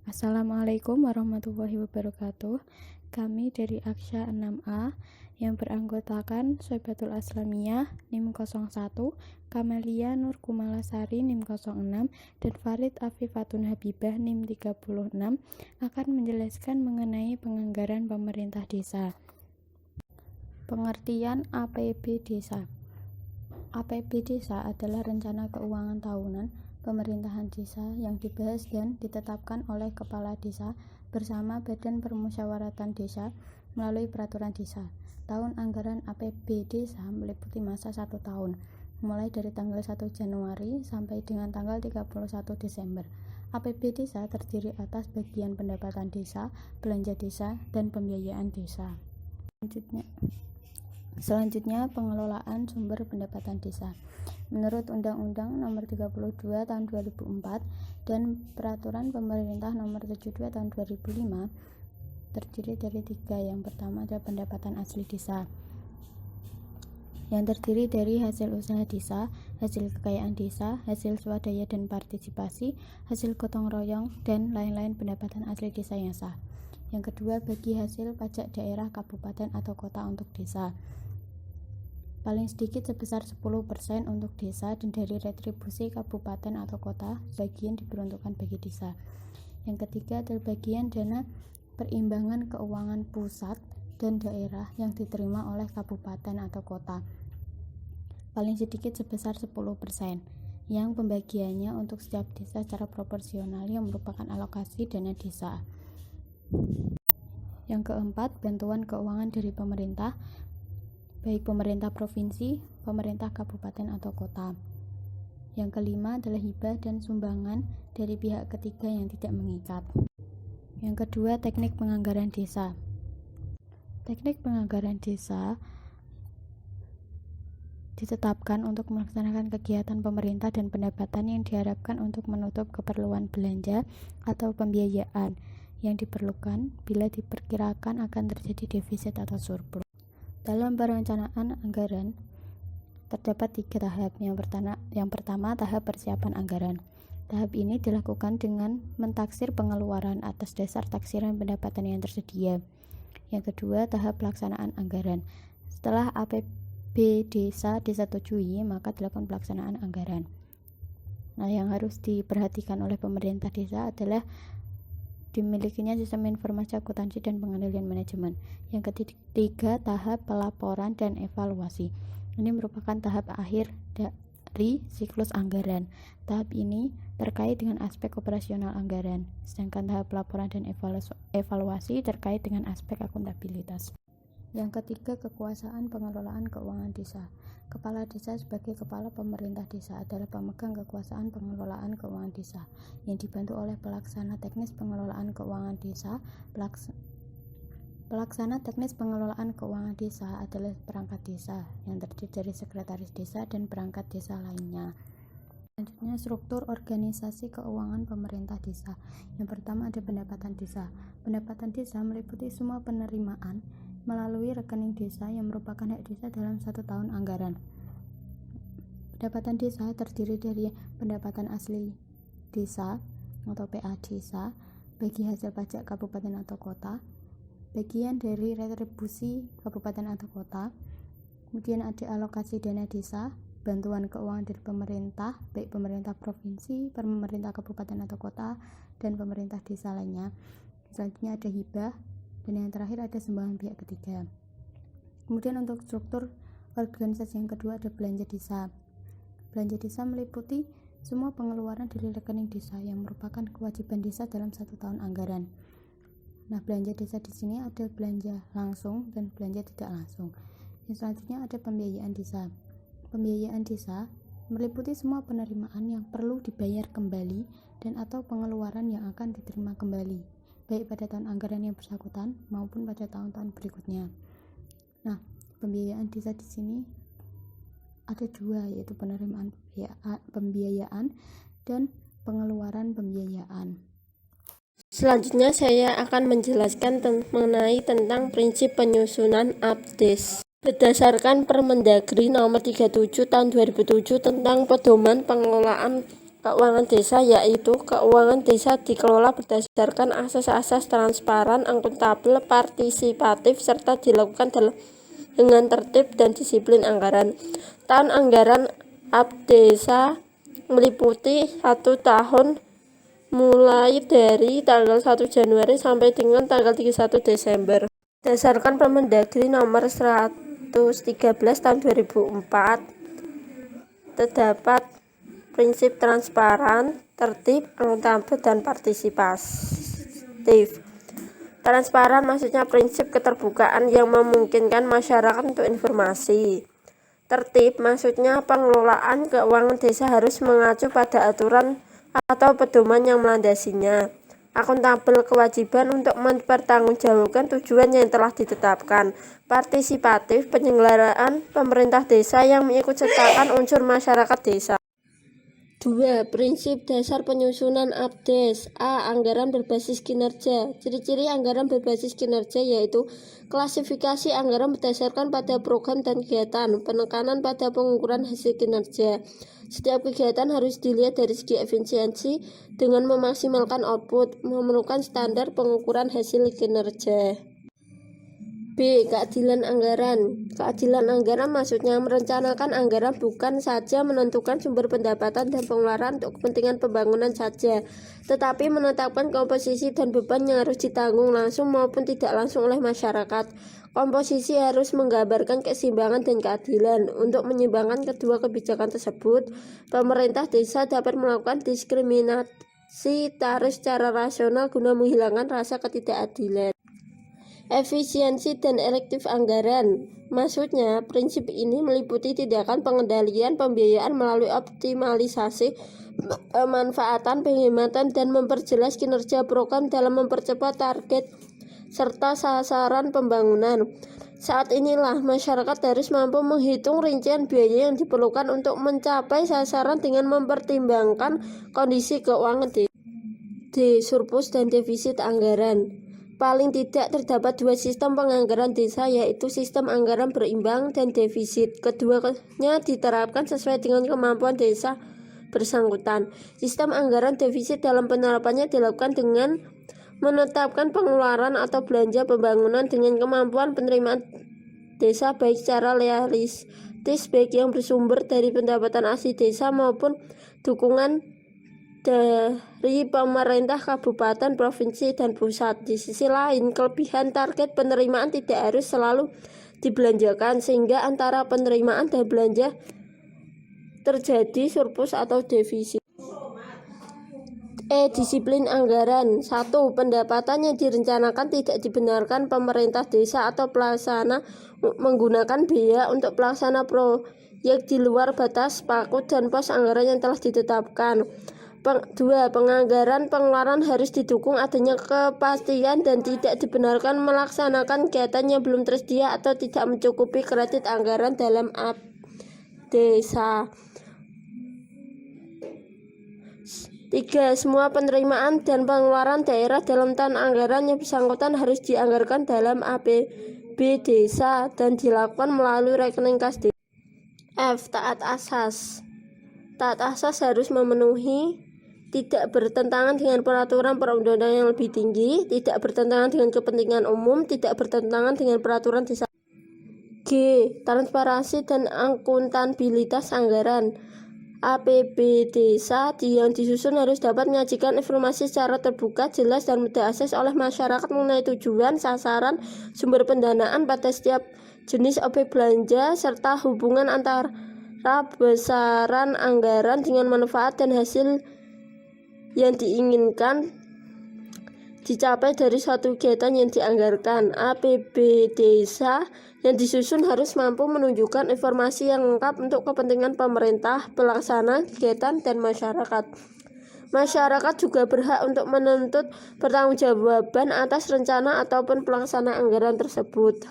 Assalamualaikum warahmatullahi wabarakatuh. Kami dari Aksya 6A yang beranggotakan Soibatul Aslamiyah NIM 01, Kamelia Nur Kumalasari NIM 06, dan Farid Afifatun Habibah NIM 36 akan menjelaskan mengenai penganggaran pemerintah desa. Pengertian APB Desa. APB Desa adalah rencana keuangan tahunan pemerintahan desa yang dibahas dan ditetapkan oleh kepala desa bersama Badan Permusyawaratan Desa melalui peraturan desa. Tahun anggaran APB Desa meliputi masa 1 tahun, mulai dari tanggal 1 Januari sampai dengan tanggal 31 Desember. APB Desa terdiri atas bagian pendapatan desa, belanja desa, dan pembiayaan desa. Selanjutnya, pengelolaan sumber pendapatan desa. Menurut Undang-Undang Nomor 32 Tahun 2004 dan Peraturan Pemerintah Nomor 72 Tahun 2005, terdiri dari 3. Yang pertama adalah pendapatan asli desa, yang terdiri dari hasil usaha desa, hasil kekayaan desa, hasil swadaya dan partisipasi, hasil gotong royong, dan lain-lain pendapatan asli desa yang sah. Yang kedua, bagi hasil pajak daerah, kabupaten, atau kota untuk desa. Paling sedikit sebesar 10% untuk desa, dan dari retribusi kabupaten atau kota, sebagian diperuntukkan bagi desa. Yang ketiga adalah bagian dana perimbangan keuangan pusat dan daerah yang diterima oleh kabupaten atau kota. Paling sedikit sebesar 10%, yang pembagiannya untuk setiap desa secara proporsional yang merupakan alokasi dana desa. Yang keempat, bantuan keuangan dari pemerintah, baik pemerintah provinsi, pemerintah kabupaten atau kota. Yang kelima adalah hibah dan sumbangan dari pihak ketiga yang tidak mengikat. Yang kedua, teknik penganggaran desa. Teknik penganggaran desa ditetapkan untuk melaksanakan kegiatan pemerintah dan pendapatan yang diharapkan untuk menutup keperluan belanja atau pembiayaan yang diperlukan bila diperkirakan akan terjadi defisit atau surplus. Dalam perencanaan anggaran terdapat 3 tahap. Yang pertama, tahap persiapan anggaran. Tahap ini dilakukan dengan mentaksir pengeluaran atas dasar taksiran pendapatan yang tersedia. Yang kedua, tahap pelaksanaan anggaran. Setelah APB desa disetujui, maka dilakukan pelaksanaan anggaran. Nah, yang harus diperhatikan oleh pemerintah desa adalah dimilikinya sistem informasi akuntansi dan pengendalian manajemen. Yang ketiga, tahap pelaporan dan evaluasi. Ini merupakan tahap akhir dari siklus anggaran. Tahap ini terkait dengan aspek operasional anggaran, sedangkan tahap pelaporan dan evaluasi terkait dengan aspek akuntabilitas. Yang ketiga, kekuasaan pengelolaan keuangan desa. Kepala desa sebagai kepala pemerintah desa adalah pemegang kekuasaan pengelolaan keuangan desa, yang dibantu oleh pelaksana teknis pengelolaan keuangan desa. Pelaksana teknis pengelolaan keuangan desa adalah perangkat desa, yang terdiri dari sekretaris desa dan perangkat desa lainnya. Selanjutnya, struktur organisasi keuangan pemerintah desa. Yang pertama ada pendapatan desa. Pendapatan desa meliputi semua penerimaan melalui rekening desa yang merupakan hak desa dalam 1 tahun anggaran. Pendapatan desa terdiri dari pendapatan asli desa atau PA desa, bagi hasil pajak kabupaten atau kota, bagian dari retribusi kabupaten atau kota, kemudian ada alokasi dana desa, bantuan keuangan dari pemerintah, baik pemerintah provinsi, pemerintah kabupaten atau kota, dan pemerintah desa lainnya. Selanjutnya ada hibah, dan yang terakhir ada sumbangan pihak ketiga. Kemudian untuk struktur organisasi yang kedua ada belanja desa. Belanja desa meliputi semua pengeluaran dari rekening desa yang merupakan kewajiban desa dalam 1 tahun anggaran. Nah, belanja desa di sini ada belanja langsung dan belanja tidak langsung. Yang selanjutnya ada pembiayaan desa. Pembiayaan desa meliputi semua penerimaan yang perlu dibayar kembali dan atau pengeluaran yang akan diterima kembali, baik pada tahun anggaran yang bersangkutan maupun pada tahun-tahun berikutnya. Nah, pembiayaan desa di sini ada 2, yaitu penerimaan pembiayaan dan pengeluaran pembiayaan. Selanjutnya saya akan menjelaskan mengenai tentang prinsip penyusunan APDES. Berdasarkan Permendagri Nomor 37 Tahun 2007 tentang pedoman pengelolaan keuangan desa, yaitu keuangan desa dikelola berdasarkan asas-asas transparan, akuntabel, partisipatif, serta dilakukan dengan tertib dan disiplin anggaran. Tahun anggaran APDESA meliputi 1 tahun mulai dari tanggal 1 Januari sampai dengan tanggal 31 Desember. Berdasarkan Permendagri nomor 113 tahun 2004, terdapat prinsip transparan, tertib, akuntabel, dan partisipatif. Transparan maksudnya prinsip keterbukaan yang memungkinkan masyarakat untuk informasi. Tertib maksudnya pengelolaan keuangan desa harus mengacu pada aturan atau pedoman yang melandasinya. Akuntabel kewajiban untuk mempertanggungjawabkan tujuan yang telah ditetapkan. Partisipatif penyelenggaraan pemerintah desa yang mengikutsertakan unsur masyarakat desa. 2. Prinsip dasar penyusunan APDES. A. Anggaran berbasis kinerja. Ciri-ciri anggaran berbasis kinerja yaitu klasifikasi anggaran berdasarkan pada program dan kegiatan, penekanan pada pengukuran hasil kinerja. Setiap kegiatan harus dilihat dari segi efisiensi dengan memaksimalkan output, memerlukan standar pengukuran hasil kinerja. B. Keadilan anggaran. Keadilan anggaran maksudnya merencanakan anggaran bukan saja menentukan sumber pendapatan dan pengeluaran untuk kepentingan pembangunan saja, tetapi menetapkan komposisi dan beban yang harus ditanggung langsung maupun tidak langsung oleh masyarakat. Komposisi harus menggambarkan keseimbangan dan keadilan. Untuk menyeimbangkan kedua kebijakan tersebut, pemerintah desa dapat melakukan diskriminasi tarif secara rasional guna menghilangkan rasa ketidakadilan. Efisiensi dan efektif anggaran. Maksudnya, prinsip ini meliputi tindakan pengendalian pembiayaan melalui optimalisasi pemanfaatan, penghematan, dan memperjelas kinerja program dalam mempercepat target serta sasaran pembangunan. Saat inilah masyarakat harus mampu menghitung rincian biaya yang diperlukan untuk mencapai sasaran dengan mempertimbangkan kondisi keuangan D. Surplus dan defisit anggaran. Paling tidak terdapat 2 sistem penganggaran desa, yaitu sistem anggaran berimbang dan defisit. Keduanya diterapkan sesuai dengan kemampuan desa bersangkutan. Sistem anggaran defisit dalam penerapannya dilakukan dengan menetapkan pengeluaran atau belanja pembangunan dengan kemampuan penerimaan desa baik secara realistis baik yang bersumber dari pendapatan asli desa maupun dukungan dari pemerintah kabupaten, provinsi, dan pusat. Di sisi lain, kelebihan target penerimaan tidak harus selalu dibelanjakan, sehingga antara penerimaan dan belanja terjadi surplus atau defisit. Disiplin anggaran. 1. Pendapatan yang direncanakan tidak dibenarkan pemerintah desa atau pelaksana menggunakan biaya untuk pelaksana proyek di luar batas paku dan pos anggaran yang telah ditetapkan. 2. Penganggaran pengeluaran harus didukung adanya kepastian dan tidak dibenarkan melaksanakan kegiatan yang belum tersedia atau tidak mencukupi kredit anggaran dalam APDESA. 3. Semua penerimaan dan pengeluaran daerah dalam tahun anggaran yang bersangkutan harus dianggarkan dalam APB desa dan dilakukan melalui rekening kas desa. F. Taat asas. Taat asas harus memenuhi tidak bertentangan dengan peraturan perundang-undangan yang lebih tinggi, tidak bertentangan dengan kepentingan umum, tidak bertentangan dengan peraturan desa. G. Transparansi dan akuntabilitas anggaran. APB desa yang disusun harus dapat menyajikan informasi secara terbuka, jelas, dan mudah akses oleh masyarakat mengenai tujuan, sasaran, sumber pendanaan pada setiap jenis objek belanja, serta hubungan antara besaran anggaran dengan manfaat dan hasil yang diinginkan dicapai dari suatu kegiatan yang dianggarkan. APB desa yang disusun harus mampu menunjukkan informasi yang lengkap untuk kepentingan pemerintah, pelaksana kegiatan, dan masyarakat. Masyarakat juga berhak untuk menuntut pertanggungjawaban atas rencana ataupun pelaksanaan anggaran tersebut.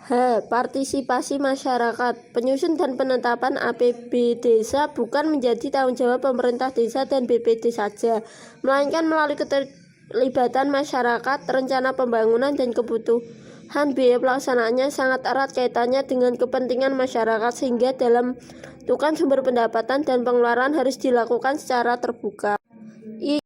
H. Partisipasi masyarakat. Penyusun dan penetapan APB desa bukan menjadi tanggung jawab pemerintah desa dan BPD saja, melainkan melalui keterlibatan masyarakat, rencana pembangunan, dan kebutuhan biaya pelaksanaannya sangat erat kaitannya dengan kepentingan masyarakat sehingga dalam menentukan sumber pendapatan dan pengeluaran harus dilakukan secara terbuka.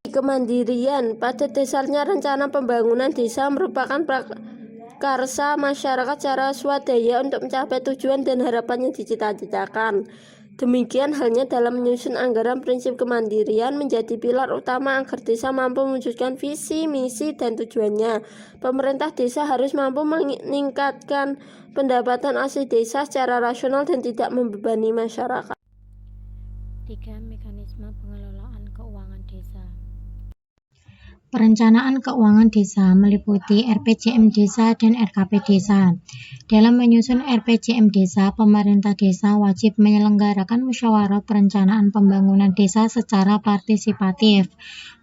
Kemandirian. Pada dasarnya rencana pembangunan desa merupakan prakarsa masyarakat secara swadaya untuk mencapai tujuan dan harapan yang dicita-citakan. Demikian halnya dalam menyusun anggaran. Prinsip kemandirian menjadi pilar utama agar desa mampu mewujudkan visi, misi, dan tujuannya. Pemerintah desa harus mampu meningkatkan pendapatan asli desa secara rasional dan tidak membebani masyarakat. 3. Mekanisme pengelolaan keuangan desa. Perencanaan keuangan desa meliputi RPJM Desa dan RKP Desa. Dalam menyusun RPJM Desa, pemerintah desa wajib menyelenggarakan musyawarah perencanaan pembangunan desa secara partisipatif.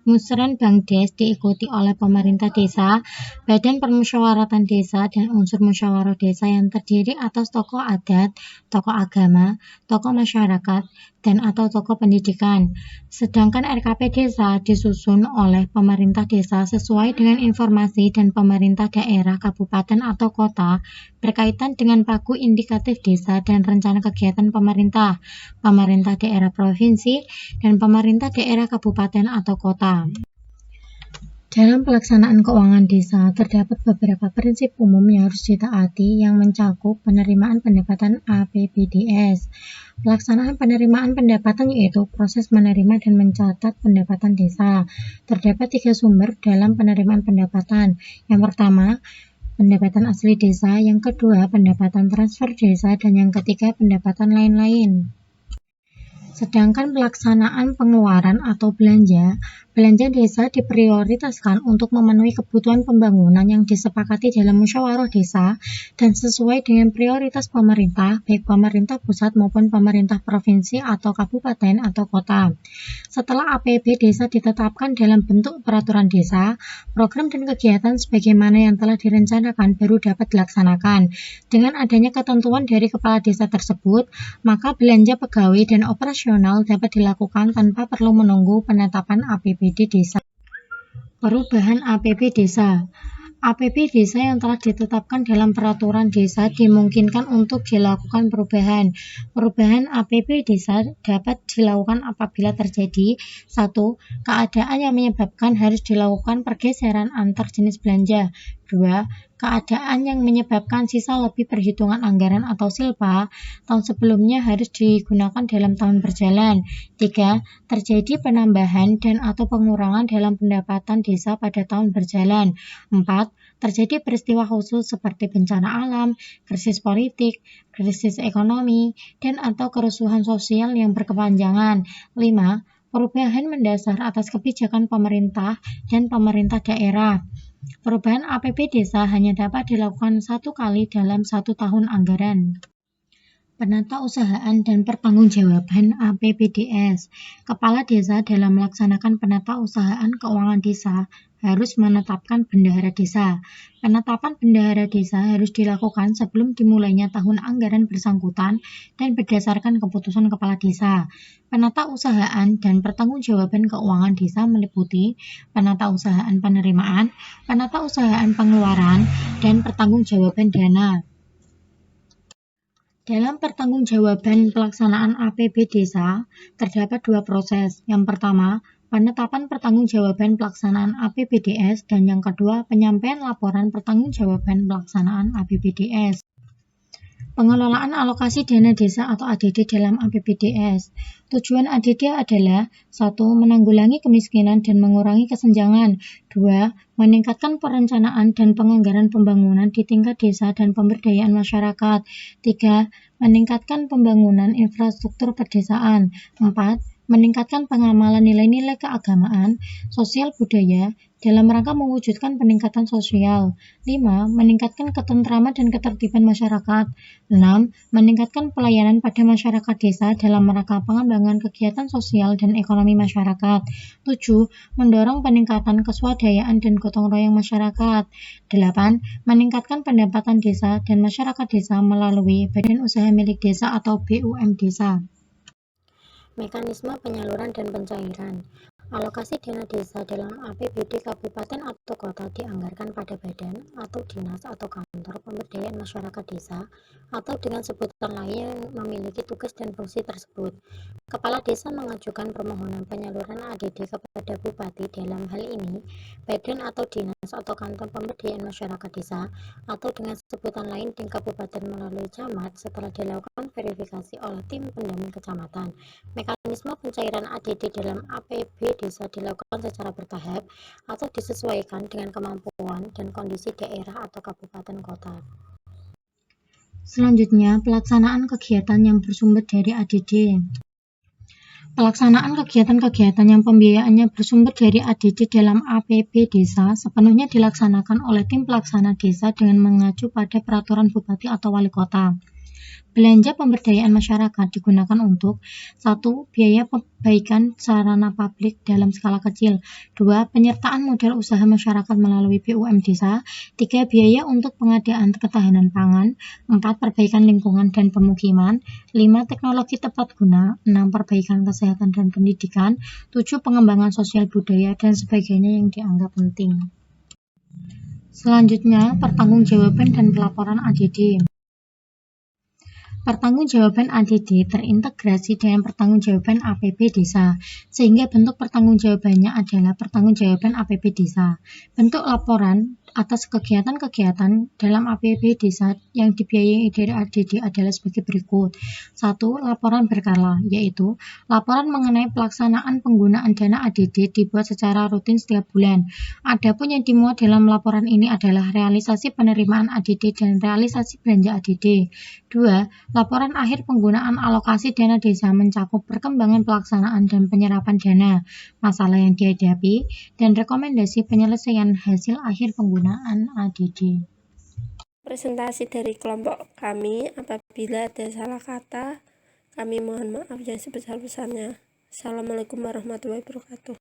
Musren Bangdes diikuti oleh pemerintah desa, badan permusyawaratan desa, dan unsur musyawarah desa yang terdiri atas tokoh adat, tokoh agama, tokoh masyarakat, dan atau tokoh pendidikan. Sedangkan RKP desa disusun oleh pemerintah desa sesuai dengan informasi dan pemerintah daerah, kabupaten atau kota berkaitan dengan pagu indikatif desa dan rencana kegiatan pemerintah daerah provinsi, dan pemerintah daerah kabupaten atau kota. Dalam pelaksanaan keuangan desa, terdapat beberapa prinsip umum yang harus ditaati yang mencakup penerimaan pendapatan APBDS. Pelaksanaan penerimaan pendapatan yaitu proses menerima dan mencatat pendapatan desa. Terdapat 3 sumber dalam penerimaan pendapatan. Yang pertama, pendapatan asli desa, yang kedua, pendapatan transfer desa, dan yang ketiga, pendapatan lain-lain. Sedangkan pelaksanaan pengeluaran atau belanja desa diprioritaskan untuk memenuhi kebutuhan pembangunan yang disepakati dalam musyawarah desa dan sesuai dengan prioritas pemerintah, baik pemerintah pusat maupun pemerintah provinsi atau kabupaten atau kota. Setelah APB desa ditetapkan dalam bentuk peraturan desa, program dan kegiatan sebagaimana yang telah direncanakan baru dapat dilaksanakan. Dengan adanya ketentuan dari kepala desa tersebut, maka belanja pegawai dan operasional dapat dilakukan tanpa perlu menunggu penetapan APBD desa. Perubahan APB desa. APB desa yang telah ditetapkan dalam peraturan desa dimungkinkan untuk dilakukan perubahan. Perubahan APB desa dapat dilakukan apabila terjadi 1. Keadaan yang menyebabkan harus dilakukan pergeseran antar jenis belanja. 2. Keadaan yang menyebabkan sisa lebih perhitungan anggaran atau silpa tahun sebelumnya harus digunakan dalam tahun berjalan. 3. Terjadi penambahan dan atau pengurangan dalam pendapatan desa pada tahun berjalan. 4. Terjadi peristiwa khusus seperti bencana alam, krisis politik, krisis ekonomi, dan atau kerusuhan sosial yang berkepanjangan. 5. Perubahan mendasar atas kebijakan pemerintah dan pemerintah daerah. Perubahan APB desa hanya dapat dilakukan 1 kali dalam 1 tahun anggaran. Penata usahaan dan pertanggungjawaban APBDS. Kepala desa dalam melaksanakan penata usahaan keuangan desa harus menetapkan bendahara desa. Penetapan bendahara desa harus dilakukan sebelum dimulainya tahun anggaran bersangkutan dan berdasarkan keputusan kepala desa. Penata usahaan dan pertanggungjawaban keuangan desa meliputi penata usahaan penerimaan, penata usahaan pengeluaran, dan pertanggungjawaban dana. Dalam pertanggungjawaban pelaksanaan APB desa, terdapat 2 proses. Yang pertama, penetapan pertanggungjawaban pelaksanaan APBDS, dan yang kedua, penyampaian laporan pertanggungjawaban pelaksanaan APBDS. Pengelolaan alokasi dana desa atau ADD dalam APBDS. Tujuan ADD adalah 1. Menanggulangi kemiskinan dan mengurangi kesenjangan. 2. Meningkatkan perencanaan dan penganggaran pembangunan di tingkat desa dan pemberdayaan masyarakat. 3. Meningkatkan pembangunan infrastruktur pedesaan. 4. Meningkatkan pengamalan nilai-nilai keagamaan, sosial budaya, dalam rangka mewujudkan peningkatan sosial. 5. Meningkatkan ketentraman dan ketertiban masyarakat. 6. Meningkatkan pelayanan pada masyarakat desa dalam rangka pengembangan kegiatan sosial dan ekonomi masyarakat. 7. Mendorong peningkatan keswadayaan dan gotong royong masyarakat. 8. Meningkatkan pendapatan desa dan masyarakat desa melalui Badan Usaha Milik Desa atau BUM Desa. Mekanisme penyaluran dan pencairan. Alokasi dana desa dalam APBD kabupaten atau kota dianggarkan pada badan atau dinas atau kantor pemberdayaan masyarakat desa atau dengan sebutan lain yang memiliki tugas dan fungsi tersebut. Kepala desa mengajukan permohonan penyaluran ADD kepada bupati. Dalam hal ini, badan atau dinas atau kantor pemberdayaan masyarakat desa atau dengan sebutan lain di kabupaten melalui camat setelah dilakukan verifikasi oleh tim pendamping kecamatan. Mekanisme pencairan ADD dalam APB desa dilakukan secara bertahap atau disesuaikan dengan kemampuan dan kondisi daerah atau kabupaten kota. Selanjutnya, pelaksanaan kegiatan yang bersumber dari ADD. Pelaksanaan kegiatan-kegiatan yang pembiayaannya bersumber dari ADD dalam APB desa sepenuhnya dilaksanakan oleh tim pelaksana desa dengan mengacu pada peraturan bupati atau wali kota. Belanja pemberdayaan masyarakat digunakan untuk 1. Biaya perbaikan sarana publik dalam skala kecil. 2. Penyertaan modal usaha masyarakat melalui BUM desa. 3. Biaya untuk pengadaan ketahanan pangan. 4. Perbaikan lingkungan dan pemukiman. 5. Teknologi tepat guna. 6. Perbaikan kesehatan dan pendidikan. 7. Pengembangan sosial budaya dan sebagainya yang dianggap penting. Selanjutnya, pertanggungjawaban dan pelaporan ADD. Pertanggungjawaban ADD terintegrasi dengan pertanggungjawaban APB desa, sehingga bentuk pertanggungjawabannya adalah pertanggungjawaban APB desa. Bentuk laporan atas kegiatan-kegiatan dalam APB desa yang dibiayai dari ADD adalah sebagai berikut. 1. Laporan berkala, yaitu laporan mengenai pelaksanaan penggunaan dana ADD dibuat secara rutin setiap bulan. Adapun yang dimuat dalam laporan ini adalah realisasi penerimaan ADD dan realisasi belanja ADD. 2. Laporan akhir penggunaan alokasi dana desa mencakup perkembangan pelaksanaan dan penyerapan dana, masalah yang dihadapi, dan rekomendasi penyelesaian hasil akhir penggunaan ADD. Presentasi dari kelompok kami, apabila ada salah kata, kami mohon maaf yang sebesar-besarnya. Assalamualaikum warahmatullahi wabarakatuh.